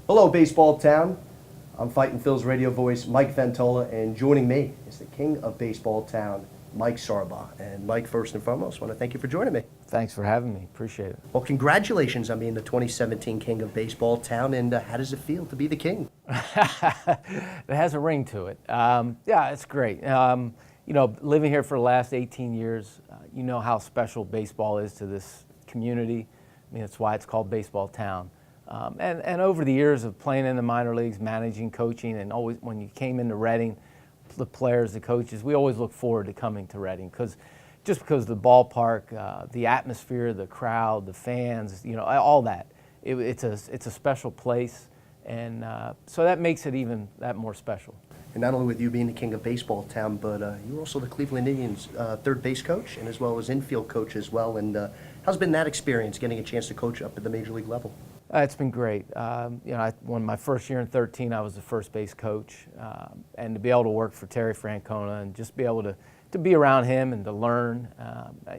Hello, Baseball Town. I'm Fightin Phils radio voice Mike Ventola, and joining me is the King of Baseballtown, Mike Sarbaugh. And Mike, first and foremost, I want to thank you for joining me. Thanks for having me. Appreciate it. Well, congratulations on being the 2017 King of Baseballtown, and how does it feel to be the king? It has a ring to it. Yeah, it's great. You know, living here for the last 18 years, you know how special baseball is to this community. I mean, that's why it's called Baseball Town. And over the years of playing in the minor leagues, managing, coaching, and always when you came into Reading, the players, the coaches, we always look forward to coming to Reading because the ballpark, the atmosphere, the crowd, the fans, you know, all that. It's a special place, and so that makes it even that more special. And not only with you being the King of Baseballtown, but you're also the Cleveland Indians third base coach and as well as infield coach as well. And how's been that experience, getting a chance to coach up at the major league level? It's been great. You know, when my first year in 13, I was the first base coach, and to be able to work for Terry Francona and just be able to be around him and to learn.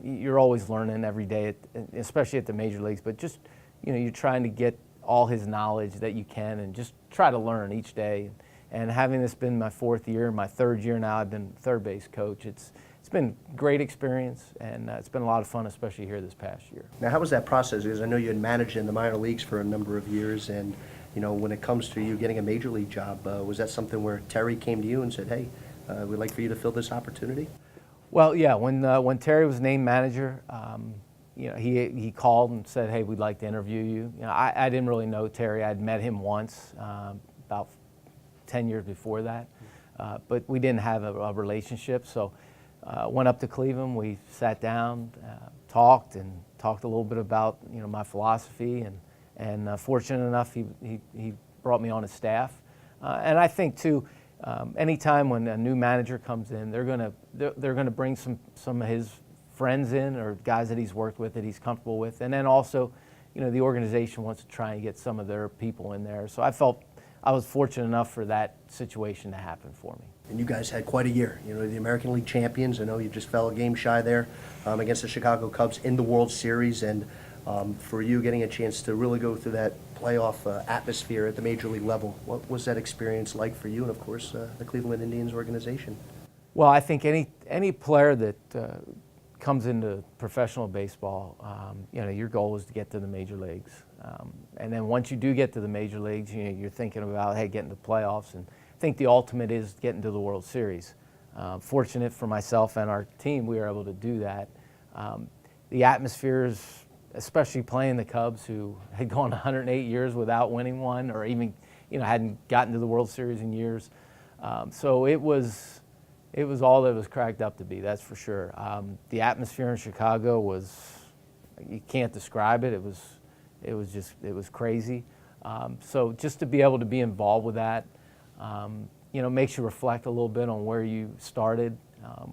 You're always learning every day, especially at the major leagues. But just, you know, you're trying to get all his knowledge that you can and just try to learn each day. And having this been my fourth year, my third year now, I've been third base coach. It's been a great experience, and it's been a lot of fun, especially here this past year. Now, how was that process? Because I know you had managed in the minor leagues for a number of years, and you know, when it comes to you getting a major league job, was that something where Terry came to you and said, "Hey, we'd like for you to fill this opportunity"? Well, yeah. When Terry was named manager, you know, he called and said, "Hey, we'd like to interview you." You know, I didn't really know Terry. I'd met him once about 10 years before that, but we didn't have a relationship. So went up to Cleveland. We sat down, talked a little bit about, you know, my philosophy, and fortunate enough he brought me on his staff. And I think too, anytime when a new manager comes in, they're gonna bring some of his friends in or guys that he's worked with that he's comfortable with, and then also, you know, the organization wants to try and get some of their people in there. So I felt I was fortunate enough for that situation to happen for me. And you guys had quite a year. You know, the American League champions. I know you just fell a game shy there against the Chicago Cubs in the World Series. And for you getting a chance to really go through that playoff atmosphere at the major league level, what was that experience like for you and, of course, the Cleveland Indians organization? Well, I think any player that comes into professional baseball, you know, your goal is to get to the major leagues. And then once you do get to the major leagues, you know, you're thinking about, hey, getting to the playoffs. And I think the ultimate is getting to the World Series. Fortunate for myself and our team, we were able to do that. The atmospheres, especially playing the Cubs, who had gone 108 years without winning one, or even, you know, hadn't gotten to the World Series in years. So it was all that it was cracked up to be, that's for sure. The atmosphere in Chicago was, you can't describe it. It was crazy. So just to be able to be involved with that, you know, makes you reflect a little bit on where you started,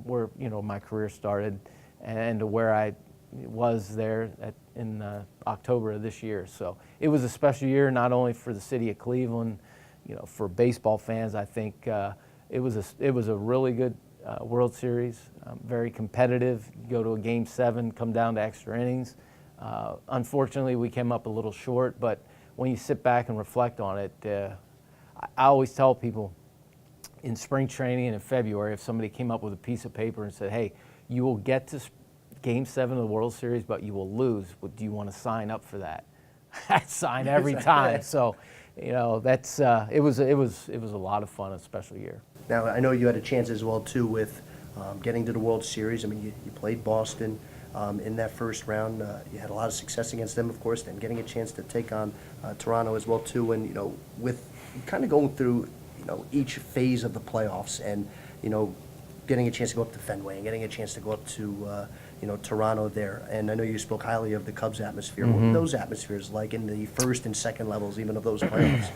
where, you know, my career started, and to where I was there in October of this year. So it was a special year, not only for the city of Cleveland, you know, for baseball fans. I think it was a really good World Series, very competitive. You go to a Game 7, come down to extra innings. Unfortunately, we came up a little short, but when you sit back and reflect on it, I always tell people in spring training and in February, if somebody came up with a piece of paper and said, "Hey, you will get to Game 7 of the World Series, but you will lose. Do you want to sign up for that?" I'd sign every time. So, you know, that's it was a lot of fun, a special year. Now, I know you had a chance as well, too, with getting to the World Series. I mean, you played Boston in that first round. You had a lot of success against them, of course, then getting a chance to take on Toronto as well, too. And, you know, with kind of going through, you know, each phase of the playoffs and, you know, getting a chance to go up to Fenway and getting a chance to go up to, you know, Toronto there. And I know you spoke highly of the Cubs atmosphere. What were those atmospheres like in the first and second levels, even of those playoffs?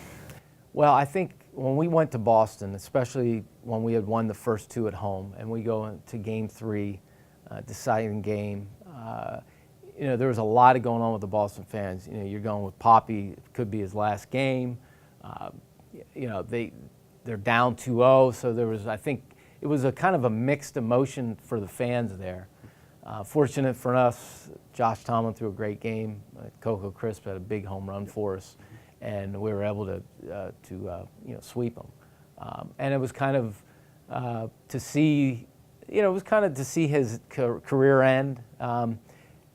Well, I think when we went to Boston, especially when we had won the first two at home, and we go into Game 3, deciding game, you know, there was a lot going on with the Boston fans. You know, you're going with Poppy, it could be his last game. You know, they're down 2-0, so there was, I think, it was a kind of a mixed emotion for the fans there. Fortunate for us, Josh Tomlin threw a great game. Coco Crisp had a big home run for us. and we were able to sweep them. And it was kind of to see, to see his career end.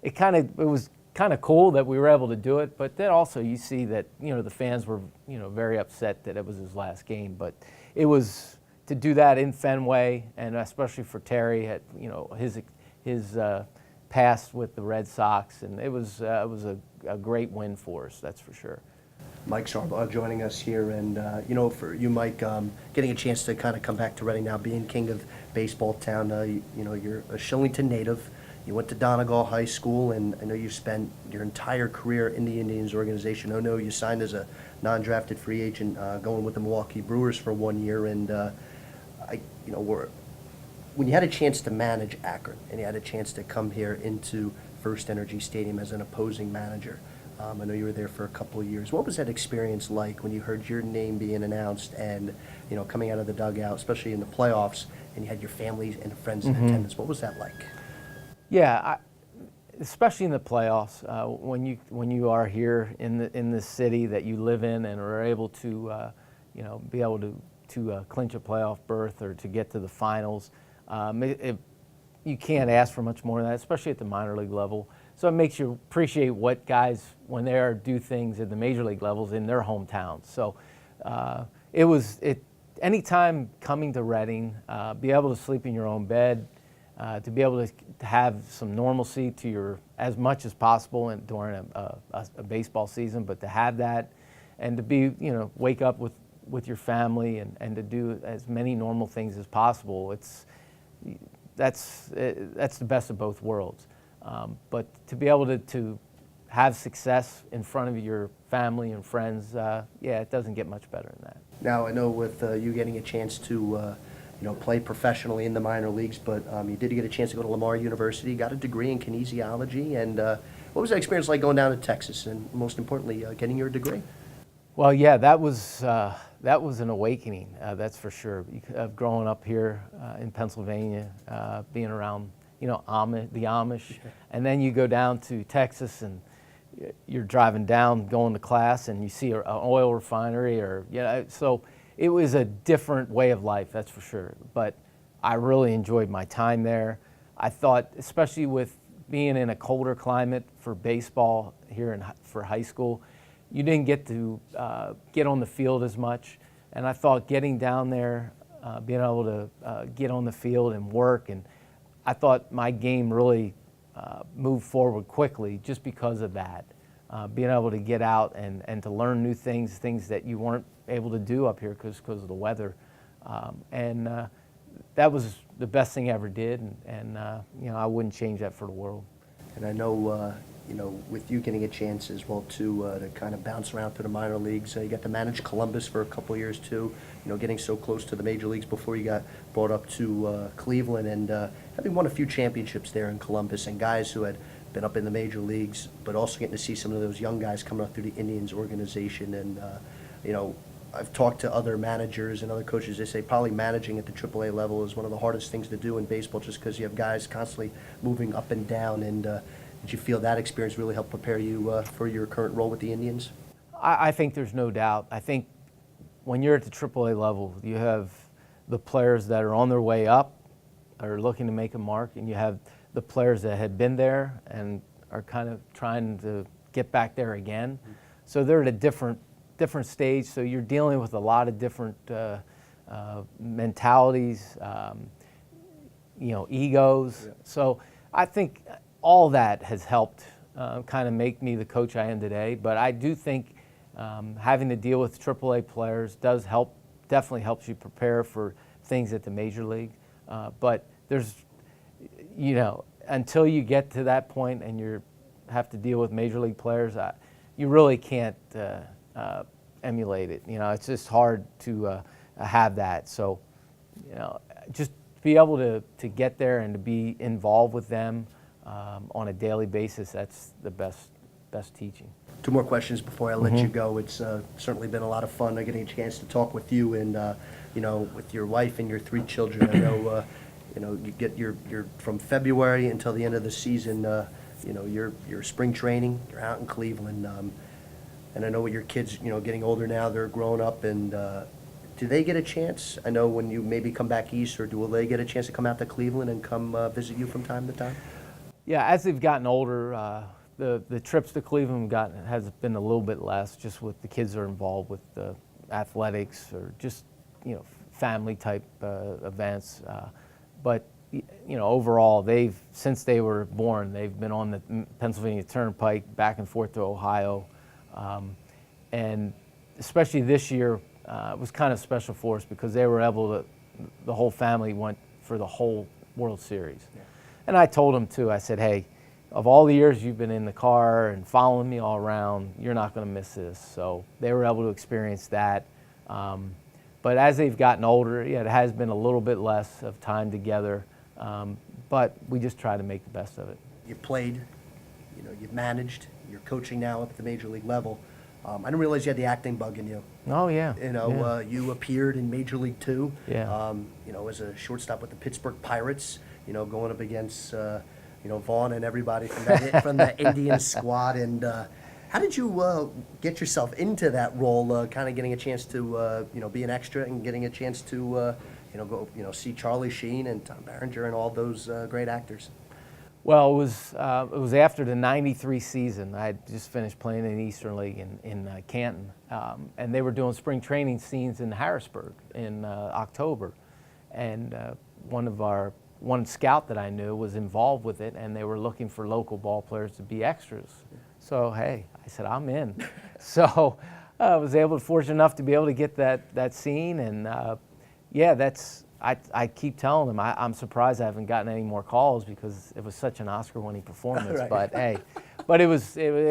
It was kind of cool that we were able to do it, but then also you see that the fans were very upset that it was his last game. But it was to do that in Fenway, and especially for Terry, his past with the Red Sox, and it was a great win for us, that's for sure. Mike Sarbaugh joining us here, and for you, Mike, getting a chance to kind of come back to Reading now, being King of Baseballtown. You're a Shillington native. You went to Donegal High School, and I know you spent your entire career in the Indians organization. I know you signed as a non-drafted free agent, going with the Milwaukee Brewers for 1 year, and when you had a chance to manage Akron, and you had a chance to come here into First Energy Stadium as an opposing manager. I know you were there for a couple of years. What was that experience like when you heard your name being announced and, coming out of the dugout, especially in the playoffs, and you had your family and friends in attendance? What was that like? Yeah, especially in the playoffs, when you are here in the city that you live in and are able to, be able to clinch a playoff berth or to get to the finals, you can't ask for much more than that, especially at the minor league level. So it makes you appreciate what guys, when they do things at the major league levels in their hometowns. So anytime coming to Reading, be able to sleep in your own bed, to be able to have some normalcy to as much as possible and during a baseball season, but to have that and to be, wake up with your family and to do as many normal things as possible, that's the best of both worlds. But to be able to have success in front of your family and friends, it doesn't get much better than that. Now, I know with you getting a chance to play professionally in the minor leagues, but you did get a chance to go to Lamar University, got a degree in kinesiology, and what was that experience like going down to Texas, and most importantly, getting your degree? Well, yeah, that was an awakening, that's for sure. Growing up here in Pennsylvania, being around the Amish, and then you go down to Texas and you're driving down, going to class, and you see an oil refinery, so it was a different way of life, that's for sure. But I really enjoyed my time there. I thought, especially with being in a colder climate for baseball here for high school, you didn't get to get on the field as much. And I thought getting down there, being able to get on the field and work, and I thought my game really moved forward quickly just because of that. Being able to get out and to learn new things that you weren't able to do up here because of the weather. That was the best thing I ever did, and I wouldn't change that for the world. And I know, with you getting a chance as well to kind of bounce around through the minor leagues, you got to manage Columbus for a couple of years too. Getting so close to the major leagues before you got brought up to Cleveland, and having won a few championships there in Columbus, and guys who had been up in the major leagues, but also getting to see some of those young guys coming up through the Indians organization. And I've talked to other managers and other coaches. They say probably managing at the AAA level is one of the hardest things to do in baseball, just because you have guys constantly moving up and down. And did you feel that experience really helped prepare you for your current role with the Indians? I think there's no doubt. I think when you're at the AAA level, you have the players that are on their way up, are looking to make a mark, and you have the players that had been there and are kind of trying to get back there again. So they're at a different stage. So you're dealing with a lot of different mentalities, egos. Yeah. So I think all that has helped kind of make me the coach I am today. But I do think having to deal with AAA players does help, definitely helps you prepare for things at the major league. But there's, until you get to that point and you have to deal with major league players, you really can't emulate it. It's just hard to have that. So, just be able to get there and to be involved with them on a daily basis, that's the best teaching. Two more questions before I let you go. It's certainly been a lot of fun getting a chance to talk with you and, with your wife and your 3 children. I know, you get your from February until the end of the season, your spring training, you're out in Cleveland. And I know with your kids, getting older now, they're growing up, and do they get a chance? I know when you maybe come back east, or will they get a chance to come out to Cleveland and come visit you from time to time? Yeah, as they've gotten older, the trips to Cleveland has been a little bit less, just with the kids are involved with the athletics or just family type events. But overall, since they were born, they've been on the Pennsylvania Turnpike back and forth to Ohio, and especially this year it was kind of special for us because they were able to. The whole family went for the whole World Series, yeah. And I told them too. I said, "Hey, of all the years you've been in the car and following me all around, you're not going to miss this." So they were able to experience that. But as they've gotten older, yeah, it has been a little bit less of time together. But we just try to make the best of it. You played, you've managed, you're coaching now up at the major league level. I didn't realize you had the acting bug in you. Oh, yeah. Yeah. You appeared in Major League Two. Yeah. As a shortstop with the Pittsburgh Pirates. Going up against Vaughn and everybody from the Indian squad. And how did you get yourself into that role? Kind of getting a chance to be an extra and getting a chance to go see Charlie Sheen and Tom Berenger and all those great actors. Well, it was after the '93 season. I had just finished playing in the Eastern League in Canton, and they were doing spring training scenes in Harrisburg in October, and one scout that I knew was involved with it, and they were looking for local ball players to be extras. So hey, I said I'm in. So I was fortunate enough to be able to get that scene, and I keep telling them I'm surprised I haven't gotten any more calls because it was such an Oscar-winning performance. Right. But hey, it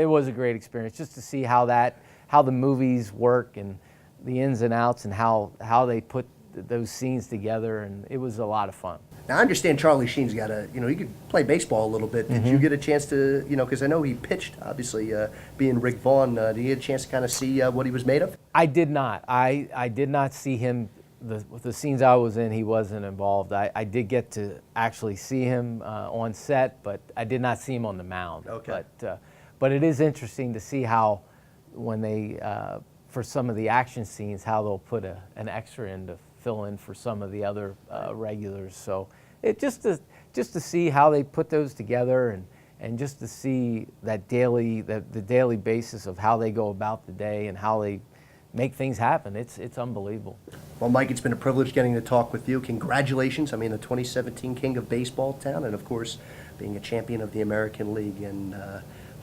was a great experience just to see how the movies work and the ins and outs and how they put those scenes together, and it was a lot of fun. Now I understand Charlie Sheen's got he could play baseball a little bit. Did you get a chance to, because I know he pitched, obviously, being Rick Vaughn, did you get a chance to kind of see what he was made of? I did not. I did not see him. The scenes I was in, he wasn't involved. I did get to actually see him on set, but I did not see him on the mound. Okay. But it is interesting to see how when they, for some of the action scenes, how they'll put an extra in to fill in for some of the other regulars. So it just to see how they put those together and just to see that the daily basis of how they go about the day and how they make things happen. It's unbelievable. Well, Mike, it's been a privilege getting to talk with you. Congratulations. The 2017 King of Baseballtown, and of course, being a champion of the American League. And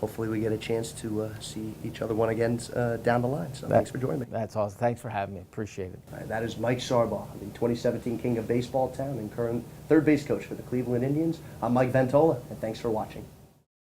hopefully we get a chance to see each other again down the line. So thanks for joining me. That's awesome. Thanks for having me. Appreciate it. All right, that is Mike Sarbaugh, the 2017 King of Baseballtown and current third base coach for the Cleveland Indians. I'm Mike Ventola, and thanks for watching.